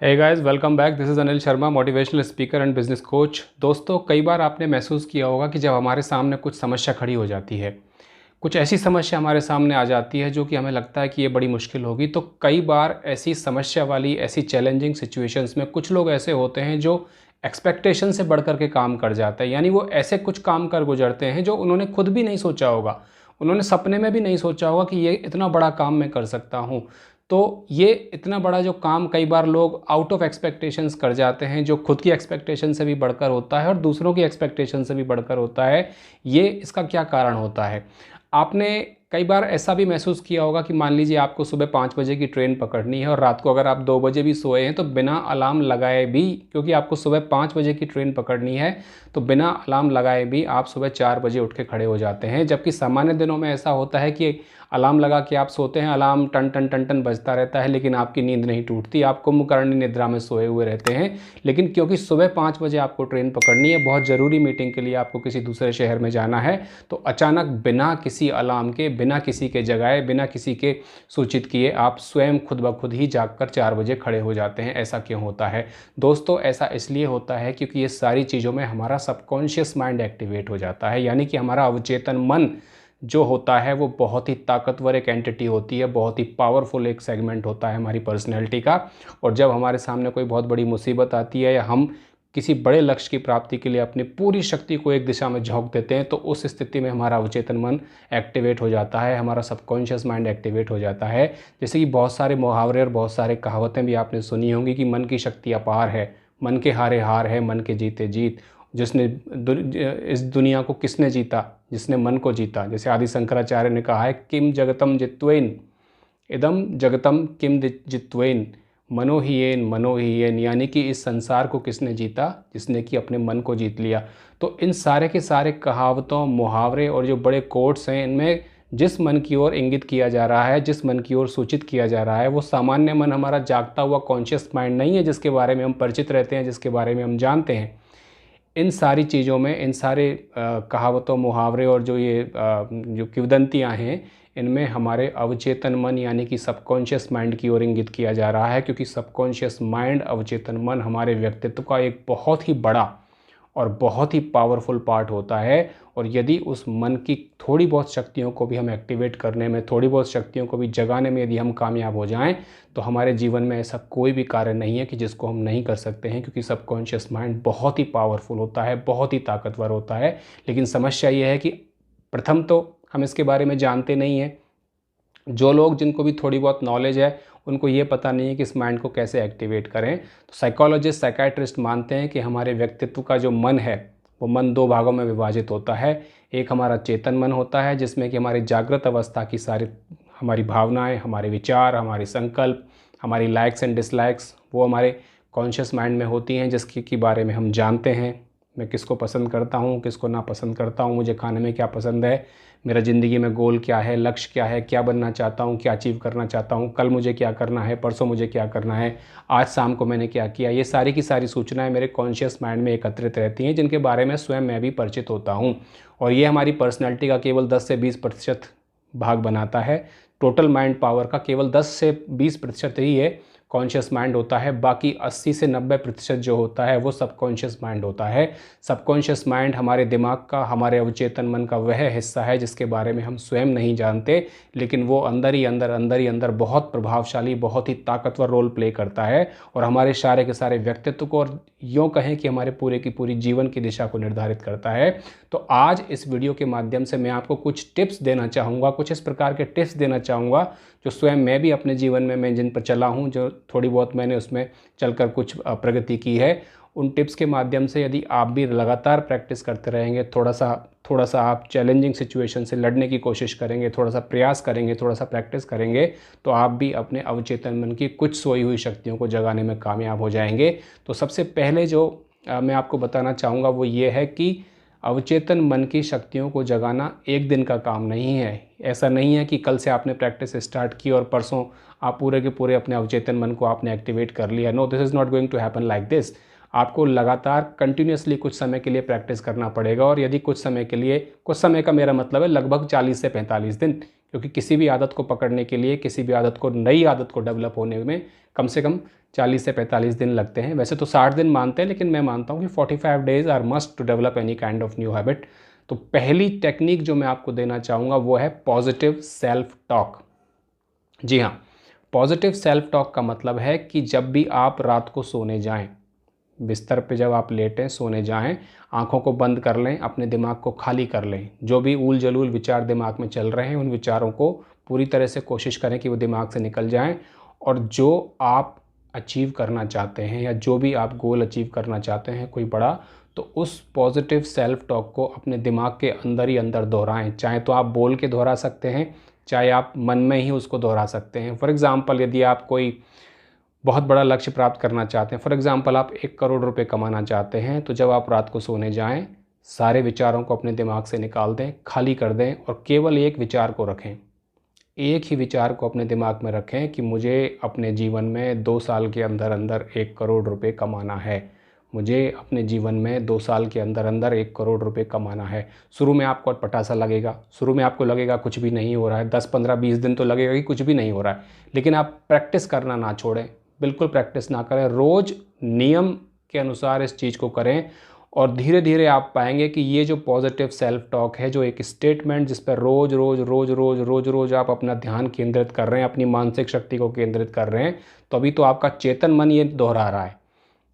Hey guys, welcome back. This is Anil Sharma, motivational speaker and business coach. दोस्तों, कई बार आपने महसूस किया होगा कि जब हमारे सामने कुछ समस्या खड़ी हो जाती है, कुछ ऐसी समस्या हमारे सामने आ जाती है जो कि हमें लगता है कि ये बड़ी मुश्किल होगी, तो कई बार ऐसी समस्या वाली, ऐसी चैलेंजिंग सिचुएशंस में कुछ लोग ऐसे होते हैं जो एक्सपेक्टेशन से बढ़ कर के काम कर जाते हैं। यानी वो ऐसे कुछ काम कर गुजरते हैं जो उन्होंने खुद भी नहीं सोचा होगा, उन्होंने सपने में भी नहीं सोचा होगा कि ये इतना बड़ा काम मैं कर सकता हूँ। तो ये इतना बड़ा जो काम कई बार लोग आउट ऑफ एक्सपेक्टेशंस कर जाते हैं, जो खुद की एक्सपेक्टेशन से भी बढ़कर होता है और दूसरों की एक्सपेक्टेशन से भी बढ़कर होता है। ये इसका क्या कारण होता है? आपने कई बार ऐसा भी महसूस किया होगा कि मान लीजिए आपको सुबह 5 बजे की ट्रेन पकड़नी है और रात को अगर आप 2 बजे भी सोए हैं तो बिना अलार्म लगाए भी, क्योंकि आपको सुबह 5 बजे की ट्रेन पकड़नी है, तो बिना अलार्म लगाए भी आप सुबह 4 बजे उठ के खड़े हो जाते हैं। जबकि सामान्य दिनों में ऐसा होता है कि अलार्म लगा के आप सोते हैं, अलार्म टन टन टन टन बजता रहता है, लेकिन आपकी नींद नहीं टूटती, आप कुंभकर्ण निद्रा में सोए हुए रहते हैं। लेकिन क्योंकि सुबह 5 बजे आपको ट्रेन पकड़नी है, बहुत ज़रूरी मीटिंग के लिए आपको किसी दूसरे शहर में जाना है, तो अचानक बिना किसी अलार्म के, बिना किसी के जगाए, बिना किसी के सूचित किए आप स्वयं खुद ब खुद ही जागकर 4 बजे खड़े हो जाते हैं। ऐसा क्यों होता है? दोस्तों, ऐसा इसलिए होता है क्योंकि ये सारी चीज़ों में हमारा सबकॉन्शियस माइंड एक्टिवेट हो जाता है। यानी कि हमारा अवचेतन मन जो होता है वो बहुत ही ताकतवर एक एंटिटी होती है, बहुत ही पावरफुल एक सेगमेंट होता है हमारी पर्सनैलिटी का। और जब हमारे सामने कोई बहुत बड़ी मुसीबत आती है या हम किसी बड़े लक्ष्य की प्राप्ति के लिए अपनी पूरी शक्ति को एक दिशा में झोंक देते हैं, तो उस स्थिति में हमारा अवचेतन मन एक्टिवेट हो जाता है, हमारा सबकॉन्शियस माइंड एक्टिवेट हो जाता है। जैसे कि बहुत सारे मुहावरे और बहुत सारे कहावतें भी आपने सुनी होंगी कि मन की शक्ति अपार है, मन के हारे हार है, मन के जीते जीत। जिसने इस दुनिया को किसने जीता? जिसने मन को जीता। जैसे आदि शंकराचार्य ने कहा है, किम जगतम जित्वेन इदम जगतम किम जित्वेन मनो ही येन। यानी कि इस संसार को किसने जीता? जिसने कि अपने मन को जीत लिया। तो इन सारे के सारे कहावतों, मुहावरे और जो बड़े कोट्स हैं, इनमें जिस मन की ओर इंगित किया जा रहा है, जिस मन की ओर सूचित किया जा रहा है, वो सामान्य मन, हमारा जागता हुआ कॉन्शियस माइंड नहीं है जिसके बारे में हम परिचित रहते हैं, जिसके बारे में हम जानते हैं। इन सारी चीज़ों में, इन सारे कहावतों, मुहावरे और जो किंवदंतियाँ हैं, इनमें हमारे अवचेतन मन यानी कि सबकॉन्शियस माइंड की ओर इंगित किया जा रहा है। क्योंकि सबकॉन्शियस माइंड, अवचेतन मन हमारे व्यक्तित्व का एक बहुत ही बड़ा और बहुत ही पावरफुल पार्ट होता है। और यदि उस मन की थोड़ी बहुत शक्तियों को भी हम एक्टिवेट करने में, थोड़ी बहुत शक्तियों को भी जगाने में यदि हम कामयाब हो जाएं, तो हमारे जीवन में ऐसा कोई भी कार्य नहीं है कि जिसको हम नहीं कर सकते हैं। क्योंकि सबकॉन्शियस माइंड बहुत ही पावरफुल होता है, बहुत ही ताकतवर होता है। लेकिन समस्या ये है कि प्रथम तो हम इसके बारे में जानते नहीं हैं। जो लोग, जिनको भी थोड़ी बहुत नॉलेज है, उनको ये पता नहीं है कि इस माइंड को कैसे एक्टिवेट करें। तो साइकोलॉजिस्ट, साइकाइट्रिस्ट मानते हैं कि हमारे व्यक्तित्व का जो मन है, वो मन 2 भागों में विभाजित होता है। एक हमारा चेतन मन होता है, जिसमें कि हमारी जागृत अवस्था की सारी हमारी भावनाएं, हमारे विचार, हमारे संकल्प, हमारी लाइक्स एंड डिसलाइक्स, वो हमारे कॉन्शियस माइंड में होती हैं, जिसके के बारे में हम जानते हैं। मैं किसको पसंद करता हूँ, किसको ना पसंद करता हूँ, मुझे खाने में क्या पसंद है, मेरा ज़िंदगी में गोल क्या है, लक्ष्य क्या है, क्या बनना चाहता हूँ, क्या अचीव करना चाहता हूँ, कल मुझे क्या करना है, परसों मुझे क्या करना है, आज शाम को मैंने क्या किया। ये सारी की सारी सूचनाएं मेरे कॉन्शियस माइंड में एकत्रित रहती हैं, जिनके बारे में स्वयं मैं भी परिचित होता हूँ। और ये हमारी पर्सनैलिटी का केवल 10 से 20% भाग बनाता है। टोटल माइंड पावर का केवल 10 से 20% ही है कॉन्शियस माइंड होता है। बाकी 80 से 90% जो होता है वो सबकॉन्शियस माइंड होता है। सबकॉन्शियस माइंड हमारे दिमाग का, हमारे अवचेतन मन का वह हिस्सा है जिसके बारे में हम स्वयं नहीं जानते, लेकिन वो अंदर ही अंदर बहुत प्रभावशाली, बहुत ही ताकतवर रोल प्ले करता है और हमारे सारे के सारे व्यक्तित्व को, और यूँ कहें कि हमारे पूरे की पूरी जीवन की दिशा को निर्धारित करता है। तो आज इस वीडियो के माध्यम से मैं आपको कुछ टिप्स देना चाहूँगा, कुछ इस प्रकार के टिप्स देना चाहूँगा जो स्वयं मैं भी अपने जीवन में, मैं जिन पर चला हूँ, जो थोड़ी बहुत मैंने उसमें चलकर कुछ प्रगति की है। उन टिप्स के माध्यम से यदि आप भी लगातार प्रैक्टिस करते रहेंगे, थोड़ा सा आप चैलेंजिंग सिचुएशन से लड़ने की कोशिश करेंगे, थोड़ा सा प्रयास करेंगे, थोड़ा सा प्रैक्टिस करेंगे, तो आप भी अपने अवचेतन मन की कुछ सोई हुई शक्तियों को जगाने में कामयाब हो जाएंगे। तो सबसे पहले जो मैं आपको बताना चाहूँगा वो ये है कि अवचेतन मन की शक्तियों को जगाना एक दिन का काम नहीं है। ऐसा नहीं है कि कल से आपने प्रैक्टिस स्टार्ट की और परसों आप पूरे के पूरे अपने अवचेतन मन को आपने एक्टिवेट कर लिया। No, this is not going to happen like this. आपको लगातार कंटिन्यूसली कुछ समय के लिए प्रैक्टिस करना पड़ेगा। और यदि कुछ समय का मेरा मतलब है लगभग 40 से 45 दिन, क्योंकि किसी भी आदत को पकड़ने के लिए, किसी भी आदत को, नई आदत को डेवलप होने में कम से कम 40 से 45 दिन लगते हैं। वैसे तो 60 दिन मानते हैं, लेकिन मैं मानता हूँ कि 45 days are must to develop any kind of new habit. तो पहली टेक्निक जो मैं आपको देना चाहूँगा वो है पॉजिटिव सेल्फ टॉक। जी हाँ, पॉजिटिव सेल्फ टॉक का मतलब है कि जब भी आप रात को सोने जाएं, बिस्तर पे जब आप लेटें सोने जाएं, आंखों को बंद कर लें, अपने दिमाग को खाली कर लें। जो भी ऊल जलूल विचार दिमाग में चल रहे हैं उन विचारों को पूरी तरह से कोशिश करें कि वो दिमाग से निकल जाएं, और जो आप अचीव करना चाहते हैं या जो भी आप गोल अचीव करना चाहते हैं कोई बड़ा, तो उस पॉजिटिव सेल्फ टॉक को अपने दिमाग के अंदर ही अंदर दोहराएं। चाहे तो आप बोल के दोहरा सकते हैं, चाहे आप मन में ही उसको दोहरा सकते हैं। फॉर एग्ज़ाम्पल, यदि आप कोई बहुत बड़ा लक्ष्य प्राप्त करना चाहते हैं, फॉर एग्ज़ाम्पल आप 1 करोड़ रुपए कमाना चाहते हैं, तो जब आप रात को सोने जाएं, सारे विचारों को अपने दिमाग से निकाल दें, खाली कर दें और केवल एक विचार को रखें। एक ही विचार को अपने दिमाग में रखें कि मुझे अपने जीवन में 2 साल के अंदर अंदर 1 करोड़ रुपए कमाना है। मुझे अपने जीवन में 2 साल के अंदर अंदर 1 करोड़ रुपए कमाना है। शुरू में आपको अटपटा सा लगेगा, शुरू में आपको लगेगा कुछ भी नहीं हो रहा है, 10, 15, 20 दिन तो लगेगा कि कुछ भी नहीं हो रहा है, लेकिन आप प्रैक्टिस करना ना छोड़ें, बिल्कुल प्रैक्टिस ना करें, रोज़ नियम के अनुसार इस चीज़ को करें, और धीरे धीरे आप पाएंगे कि ये जो पॉजिटिव सेल्फ टॉक है, जो एक स्टेटमेंट जिस पर रोज़ रोज़ रोज़ रोज़ रोज़ रोज़ आप अपना ध्यान केंद्रित कर रहे हैं, अपनी मानसिक शक्ति को केंद्रित कर रहे हैं, तो अभी तो आपका चेतन मन ये दोहरा रहा है,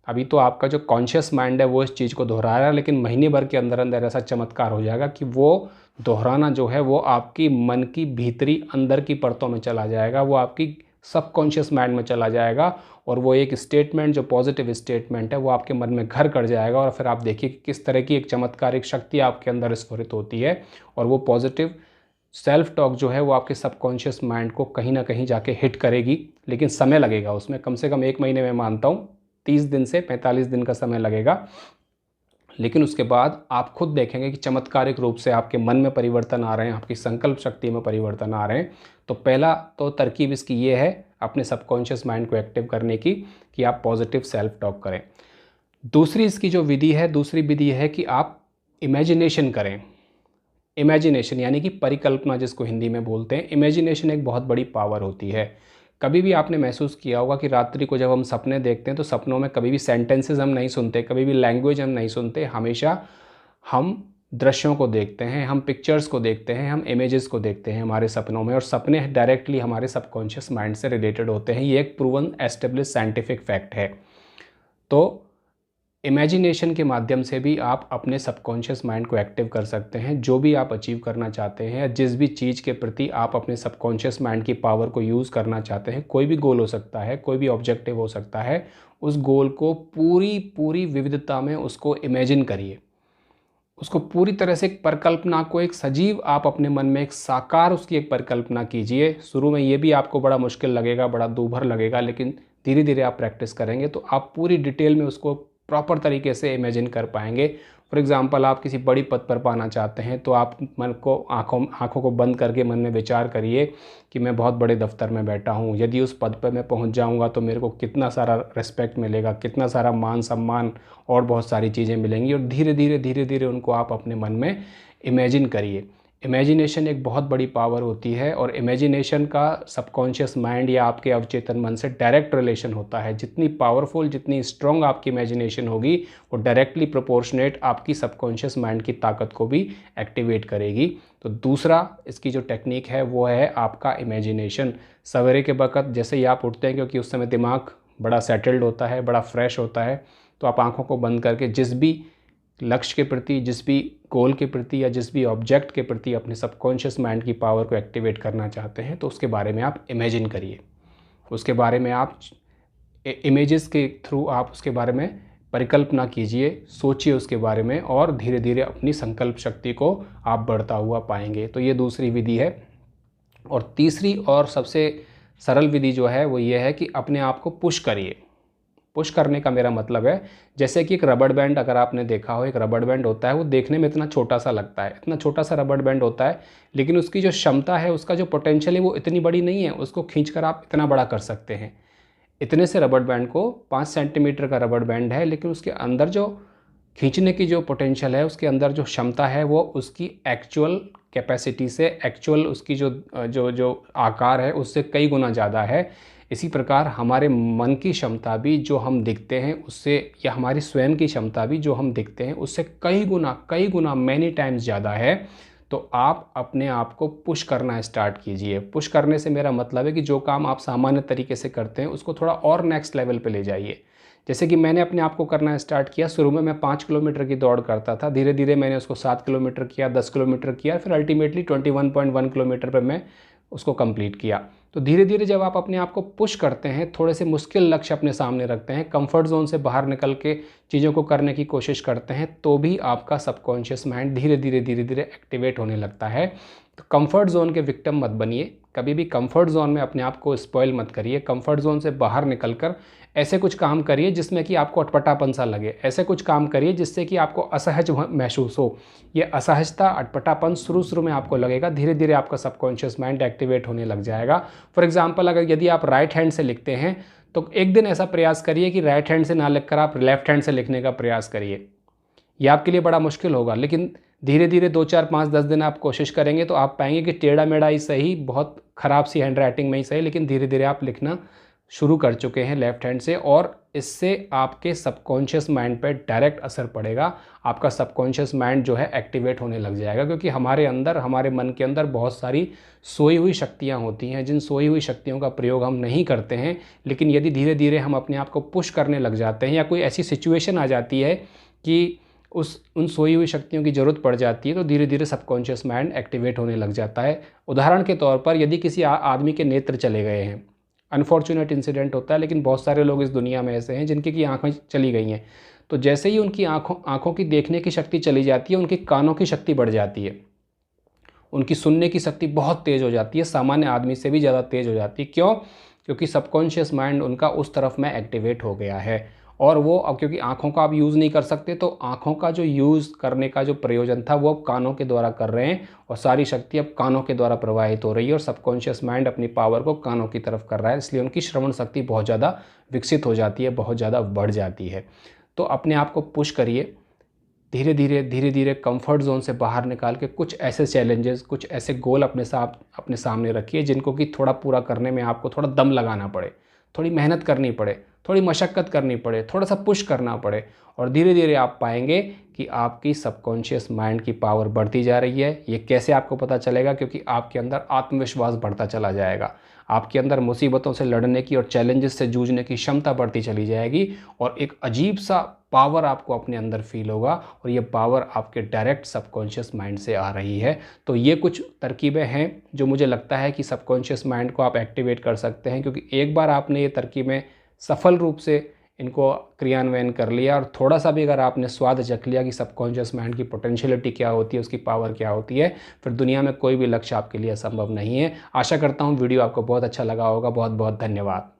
अभी तो आपका जो कॉन्शियस माइंड है वो इस चीज़ को दोहरा रहा है, लेकिन महीने भर के अंदर अंदर ऐसा चमत्कार हो जाएगा कि वो दोहराना जो है वो आपकी मन की भीतरी अंदर की परतों में चला जाएगा, वो आपकी सबकॉन्शियस माइंड में चला जाएगा, और वो एक स्टेटमेंट जो पॉजिटिव स्टेटमेंट है वो आपके मन में घर कर जाएगा, और फिर आप देखिए कि किस तरह की एक चमत्कारिक शक्ति आपके अंदर स्फुरित होती है, और वो पॉजिटिव सेल्फ टॉक जो है वो आपके सबकॉन्शियस माइंड को कहीं ना कहीं जाके हिट करेगी। लेकिन समय लगेगा उसमें, कम से कम 1 महीने में मानता हूँ, 30 दिन से 45 दिन का समय लगेगा, लेकिन उसके बाद आप खुद देखेंगे कि चमत्कारिक रूप से आपके मन में परिवर्तन आ रहे हैं, आपकी संकल्प शक्ति में परिवर्तन आ रहे हैं। तो पहला तो तरकीब इसकी ये है अपने सबकॉन्शियस माइंड को एक्टिव करने की, कि आप पॉजिटिव सेल्फ टॉक करें। दूसरी इसकी जो विधि है, दूसरी विधि है कि आप इमेजिनेशन करें। इमेजिनेशन यानी कि परिकल्पना जिसको हिंदी में बोलते हैं। इमेजिनेशन एक बहुत बड़ी पावर होती है। कभी भी आपने महसूस किया होगा कि रात्रि को जब हम सपने देखते हैं तो सपनों में कभी भी सेंटेंसेस हम नहीं सुनते, कभी भी लैंग्वेज हम नहीं सुनते, हमेशा हम दृश्यों को देखते हैं, हम पिक्चर्स को देखते हैं, हम इमेजेस को देखते हैं हमारे सपनों में, और सपने डायरेक्टली हमारे सबकॉन्शियस माइंड से रिलेटेड होते हैं। ये एक प्रूवन एस्टेब्लिश साइंटिफिक फैक्ट है। तो इमेजिनेशन के माध्यम से भी आप अपने सबकॉन्शियस माइंड को एक्टिव कर सकते हैं। जो भी आप अचीव करना चाहते हैं या जिस भी चीज़ के प्रति आप अपने सबकॉन्शियस माइंड की पावर को यूज़ करना चाहते हैं, कोई भी गोल हो सकता है, कोई भी ऑब्जेक्टिव हो सकता है, उस गोल को पूरी पूरी विविधता में उसको इमेजिन करिए, उसको पूरी तरह से एक परिकल्पना को, एक सजीव आप अपने मन में एक साकार उसकी एक परिकल्पना कीजिए। शुरू में ये भी आपको बड़ा मुश्किल लगेगा, बड़ा दूभर लगेगा, लेकिन धीरे धीरे आप प्रैक्टिस करेंगे तो आप पूरी डिटेल में उसको प्रॉपर तरीके से इमेजिन कर पाएंगे। फॉर एग्ज़ाम्पल, आप किसी बड़ी पद पर पाना चाहते हैं तो आप मन को आँखों को बंद करके मन में विचार करिए कि मैं बहुत बड़े दफ्तर में बैठा हूँ, यदि उस पद पर मैं पहुँच जाऊँगा तो मेरे को कितना सारा रिस्पेक्ट मिलेगा, कितना सारा मान सम्मान और बहुत सारी चीज़ें मिलेंगी, और धीरे धीरे धीरे धीरे उनको आप अपने मन में इमेजिन करिए। इमेजिनेशन एक बहुत बड़ी पावर होती है, और इमेजिनेशन का सबकॉन्शियस माइंड या आपके अवचेतन मन से डायरेक्ट रिलेशन होता है। जितनी पावरफुल, जितनी स्ट्रॉन्ग आपकी इमेजिनेशन होगी, वो डायरेक्टली प्रोपोर्शनेट आपकी सबकॉन्शियस माइंड की ताकत को भी एक्टिवेट करेगी। तो दूसरा इसकी जो टेक्निक है वो है आपका इमेजिनेशन। सवेरे के वक्त जैसे ही आप उठते हैं, क्योंकि उस समय दिमाग बड़ा सेटल्ड होता है, बड़ा फ्रेश होता है, तो आप आँखों को बंद करके जिस भी लक्ष्य के प्रति, जिस भी गोल के प्रति या जिस भी ऑब्जेक्ट के प्रति अपने सबकॉन्शियस माइंड की पावर को एक्टिवेट करना चाहते हैं, तो उसके बारे में आप इमेजिन करिए, उसके बारे में आप इमेजेस के थ्रू आप उसके बारे में परिकल्पना कीजिए, सोचिए उसके बारे में, और धीरे धीरे अपनी संकल्प शक्ति को आप बढ़ता हुआ पाएंगे। तो ये दूसरी विधि है। और तीसरी और सबसे सरल विधि जो है वो ये है कि अपने आप को पुश करिए। पुश करने का मेरा मतलब है, जैसे कि एक रबड़ बैंड, अगर आपने देखा हो, एक रबड़ बैंड होता है, वो देखने में इतना छोटा सा लगता है, इतना छोटा सा रबड़ बैंड होता है, लेकिन उसकी जो क्षमता है, उसका जो पोटेंशियल है वो इतनी बड़ी नहीं है। उसको खींचकर आप इतना बड़ा कर सकते हैं। इतने से रबड़ बैंड को 5 सेंटीमीटर का रबड़ बैंड है, लेकिन उसके अंदर जो खींचने की जो पोटेंशियल है, उसके अंदर जो क्षमता है, वो उसकी एक्चुअल कैपेसिटी से, एक्चुअल उसकी जो जो जो आकार है उससे कई गुना ज़्यादा है। इसी प्रकार हमारे मन की क्षमता भी जो हम दिखते हैं उससे, या हमारी स्वयं की क्षमता भी जो हम दिखते हैं उससे कई गुना मैनी टाइम्स ज़्यादा है। तो आप अपने आप को पुश करना स्टार्ट कीजिए। पुश करने से मेरा मतलब है कि जो काम आप सामान्य तरीके से करते हैं उसको थोड़ा और नेक्स्ट लेवल पे ले जाइए। जैसे कि मैंने अपने आप को करना स्टार्ट किया, शुरू में मैं 5 किलोमीटर की दौड़ करता था, धीरे धीरे मैंने उसको 7 किलोमीटर किया, 10 किलोमीटर किया, फिर अल्टीमेटली 21.1 किलोमीटर पर मैं उसको कंप्लीट किया। तो धीरे धीरे जब आप अपने आप को पुश करते हैं, थोड़े से मुश्किल लक्ष्य अपने सामने रखते हैं, कंफर्ट जोन से बाहर निकल के चीज़ों को करने की कोशिश करते हैं, तो भी आपका सबकॉन्शियस माइंड धीरे धीरे एक्टिवेट होने लगता है। तो कंफर्ट जोन के विक्टिम मत बनिए, कभी भी कंफर्ट जोन में अपने आप को स्पॉइल मत करिए। कंफर्ट जोन से बाहर निकलकर ऐसे कुछ काम करिए जिसमें कि आपको अटपटापन सा लगे, ऐसे कुछ काम करिए जिससे कि आपको असहज महसूस हो। ये असहजता, अटपटापन शुरू में आपको लगेगा, धीरे धीरे आपका सबकॉन्शियस माइंड एक्टिवेट होने लग जाएगा। फॉर एग्जांपल, अगर यदि आप राइट हैंड से लिखते हैं तो एक दिन ऐसा प्रयास करिए कि राइट हैंड से ना लिखकर आप लेफ्ट हैंड से लिखने का प्रयास करिए। यह आपके लिए बड़ा मुश्किल होगा, लेकिन धीरे धीरे 2, 4, 5, 10 दिन आप कोशिश करेंगे तो आप पाएंगे कि टेढ़ा मेढ़ा ही सही, बहुत ख़राब सी हैंड राइटिंग में ही सही, लेकिन धीरे धीरे आप लिखना शुरू कर चुके हैं लेफ्ट हैंड से, और इससे आपके सबकॉन्शियस माइंड पर डायरेक्ट असर पड़ेगा। आपका सबकॉन्शियस माइंड जो है एक्टिवेट होने लग जाएगा, क्योंकि हमारे अंदर, हमारे मन के अंदर बहुत सारी सोई हुई शक्तियाँ होती हैं, जिन सोई हुई शक्तियों का प्रयोग हम नहीं करते हैं। लेकिन यदि धीरे धीरे हम अपने आप को पुश करने लग जाते हैं, या कोई ऐसी सिचुएशन आ जाती है कि उन सोई हुई शक्तियों की ज़रूरत पड़ जाती है, तो धीरे धीरे सबकॉन्शियस माइंड एक्टिवेट होने लग जाता है। उदाहरण के तौर पर, यदि किसी आदमी के नेत्र चले गए हैं, अनफॉर्चुनेट इंसिडेंट होता है, लेकिन बहुत सारे लोग इस दुनिया में ऐसे हैं जिनकी की आँखें चली गई हैं, तो जैसे ही उनकी आँखों की देखने की शक्ति चली जाती है, उनके कानों की शक्ति बढ़ जाती है, उनकी सुनने की शक्ति बहुत तेज़ हो जाती है, सामान्य आदमी से भी ज़्यादा तेज़ हो जाती है। क्यों? क्योंकि सबकॉन्शियस माइंड उनका उस तरफ में एक्टिवेट हो गया है। और वो, अब क्योंकि आँखों का आप यूज़ नहीं कर सकते, तो आँखों का जो यूज़ करने का जो प्रयोजन था वो अब कानों के द्वारा कर रहे हैं, और सारी शक्ति अब कानों के द्वारा प्रवाहित हो रही है, और सबकॉन्शियस माइंड अपनी पावर को कानों की तरफ कर रहा है, इसलिए उनकी श्रवण शक्ति बहुत ज़्यादा विकसित हो जाती है, बहुत ज़्यादा बढ़ जाती है। तो अपने आप को पुश करिए, धीरे धीरे कंफर्ट जोन से बाहर निकाल के कुछ ऐसे चैलेंजेस, कुछ ऐसे गोल अपने सामने रखिए जिनको कि थोड़ा पूरा करने में आपको थोड़ा दम लगाना पड़े, थोड़ी मेहनत करनी पड़े, थोड़ी मशक्क़त करनी पड़े, थोड़ा सा पुश करना पड़े, और धीरे धीरे आप पाएंगे कि आपकी सबकॉन्शियस माइंड की पावर बढ़ती जा रही है। ये कैसे आपको पता चलेगा? क्योंकि आपके अंदर आत्मविश्वास बढ़ता चला जाएगा, आपके अंदर मुसीबतों से लड़ने की और चैलेंजेस से जूझने की क्षमता बढ़ती चली जाएगी, और एक अजीब सा पावर आपको अपने अंदर फील होगा, और ये पावर आपके डायरेक्ट सबकॉन्शियस माइंड से आ रही है। तो ये कुछ तरकीबें हैं जो मुझे लगता है कि सबकॉन्शियस माइंड को आप एक्टिवेट कर सकते हैं, क्योंकि एक बार आपने ये तरकीबें सफल रूप से इनको क्रियान्वयन कर लिया, और थोड़ा सा भी अगर आपने स्वाद चख लिया कि सबकॉन्शियस माइंड की पोटेंशियलिटी क्या होती है, उसकी पावर क्या होती है, फिर दुनिया में कोई भी लक्ष्य आपके लिए असंभव नहीं है। आशा करता हूँ वीडियो आपको बहुत अच्छा लगा होगा। बहुत बहुत धन्यवाद।